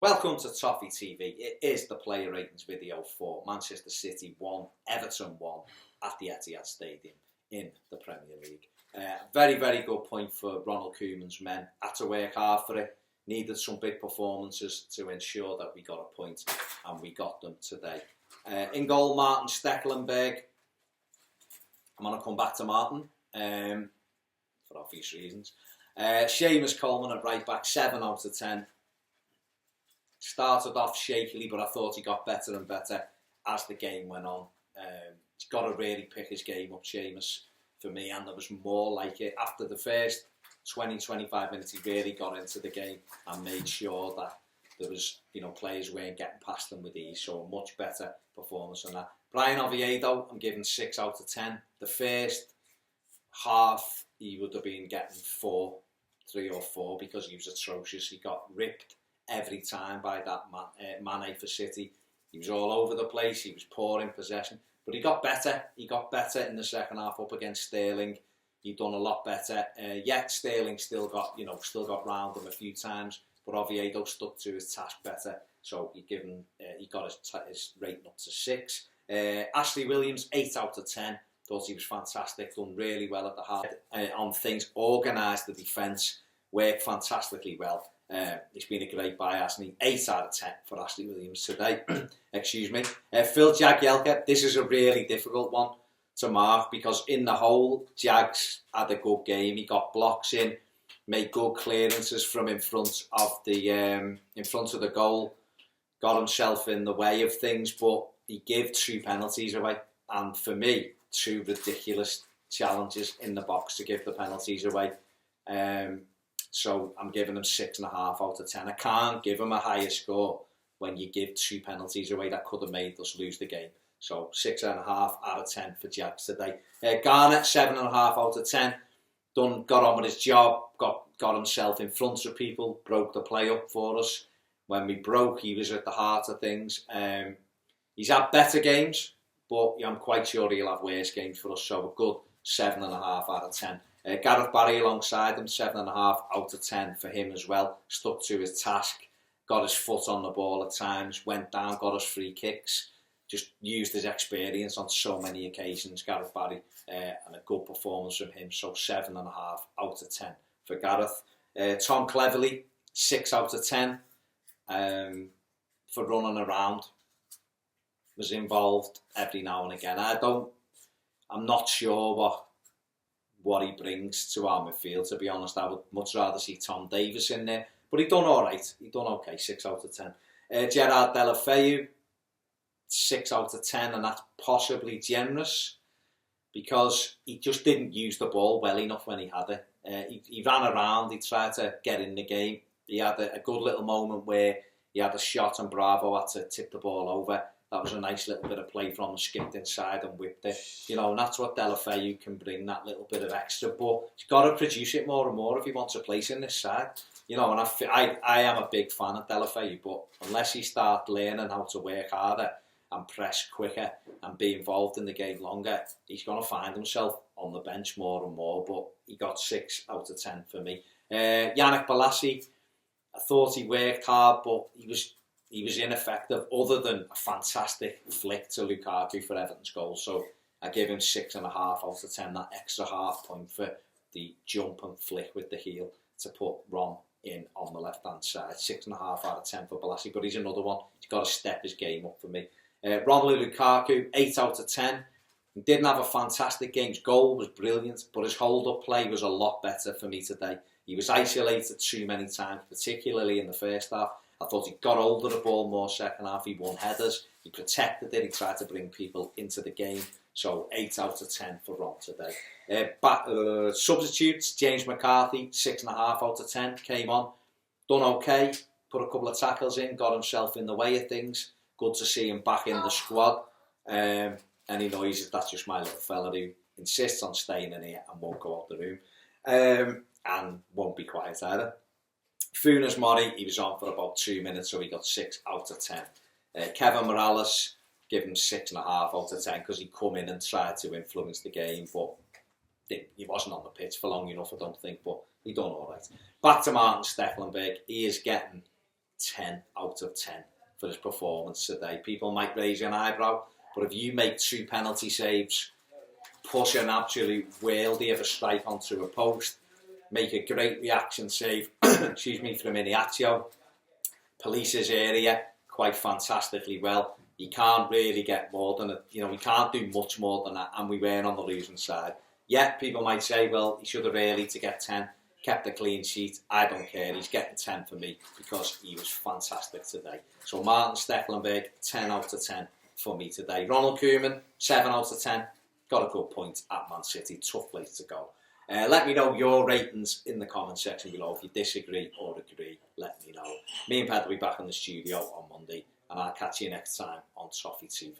Welcome to Toffee TV. It is the player ratings video for Manchester City 1, Everton 1 at the Etihad Stadium in the Premier League. Very good point for Ronald Koeman's men. Had to work hard for it. Needed some big performances to ensure that we got a point, and we got them today. In goal, Martin Stecklenberg. I'm going to come back to Martin for obvious reasons. Seamus Coleman at right back, 7 out of 10. Started off shakily, but I thought he got better and better as the game went on. He's got to really pick his game up, Seamus, for me, and there was more like it. After the first 20-25 minutes, he really got into the game and made sure that there was, players weren't getting past them with ease, so a much better performance than that. Brian Oviedo, I'm giving 6 out of 10. The first half, he would have been getting 3 or 4, because he was atrocious. He got ripped every time by that Mane for City. He was all over the place. He was poor in possession, but he got better. He got better in the second half up against Sterling. He'd done a lot better. Yet Sterling still got round him a few times, but Oviedo stuck to his task better. So he got his rating up to 6. Ashley Williams, 8 out of 10. Thought he was fantastic. Done really well at the heart on things. Organised the defence. Worked fantastically well. He's been a great buy, hasn't he? 8 out of 10 for Ashley Williams today. Excuse me. Phil Jagielka, this is a really difficult one to mark, because in the whole, Jags had a good game. He got blocks in, made good clearances from in front of the goal, got himself in the way of things, but he gave 2 penalties away. And for me, 2 ridiculous challenges in the box to give the penalties away. So I'm giving him 6.5 out of 10. I can't give him a higher score when you give 2 penalties away that could have made us lose the game. So 6.5 out of 10 for Jags today. Garnett, 7.5 out of 10. Got on with his job, got himself in front of people, broke the play up for us. When we broke, he was at the heart of things. He's had better games, but I'm quite sure he'll have worse games for us. So a good 7.5 out of 10. Gareth Barry alongside him, 7.5 out of 10 for him as well. Stuck to his task, got his foot on the ball at times, went down, got us free kicks, just used his experience on so many occasions, Gareth Barry, and a good performance from him. So 7.5 out of 10 for Gareth. Tom Cleverley, 6 out of 10 for running around. Was involved every now and again. I'm not sure what he brings to our midfield, to be honest. I would much rather see Tom Davies in there, but he done alright. He done okay, 6 out of 10. Gerard Deulofeu, 6 out of 10, and that's possibly generous, because he just didn't use the ball well enough when he had it. He ran around, he tried to get in the game. He had a good little moment where he had a shot and Bravo had to tip the ball over. That was a nice little bit of play from him, skipped inside and whipped it. And that's what Deulofeu can bring, that little bit of extra. But he's got to produce it more and more if he wants a place in this side. And I am a big fan of Deulofeu, but unless he starts learning how to work harder and press quicker and be involved in the game longer, he's going to find himself on the bench more and more. But he got 6 out of 10 for me. Yannick Bolasie, I thought he worked hard, but he was ineffective, other than a fantastic flick to Lukaku for Everton's goal. So I give him 6.5 out of 10, that extra half point for the jump and flick with the heel to put Rom in on the left-hand side. 6.5 out of 10 for Bolasie, but he's another one. He's got to step his game up for me. Romelu Lukaku, 8 out of 10. He didn't have a fantastic game. His goal was brilliant, but his hold-up play was a lot better for me today. He was isolated too many times, particularly in the first half. I thought he got hold of the ball more second half. He won headers. He protected it. He tried to bring people into the game. So 8 out of 10 for Ron today. Substitutes, James McCarthy, 6.5 out of 10. Came on. Done okay. Put a couple of tackles in. Got himself in the way of things. Good to see him back in the squad. Any noises, that's just my little fella who insists on staying in here and won't go out the room. And won't be quiet either. Funes Mori, he was on for about 2 minutes, so he got 6 out of 10. Kevin Morales, give him 6.5 out of 10, because he come in and tried to influence the game, but he wasn't on the pitch for long enough, I don't think, but he done all right. Back to Martin Stecklenberg, he is getting 10 out of 10 for his performance today. People might raise an eyebrow, but if you make 2 penalty saves, push an absolute worldie of a strike onto a post, make a great reaction save, excuse me, from Iniatio, police his area quite fantastically well. You can't really get more than it. You know, we can't do much more than that, and we weren't on the losing side. Yeah, people might say, well, he should have really to get 10, kept a clean sheet. I don't care. He's getting 10 for me because he was fantastic today. So Martin Stecklenburg, 10 out of 10 for me today. Ronald Koeman, 7 out of 10. Got a good point at Man City. Tough place to go. Let me know your ratings in the comment section below. If you disagree or agree, let me know. Me and Pat will be back in the studio on Monday, and I'll catch you next time on Toffee TV.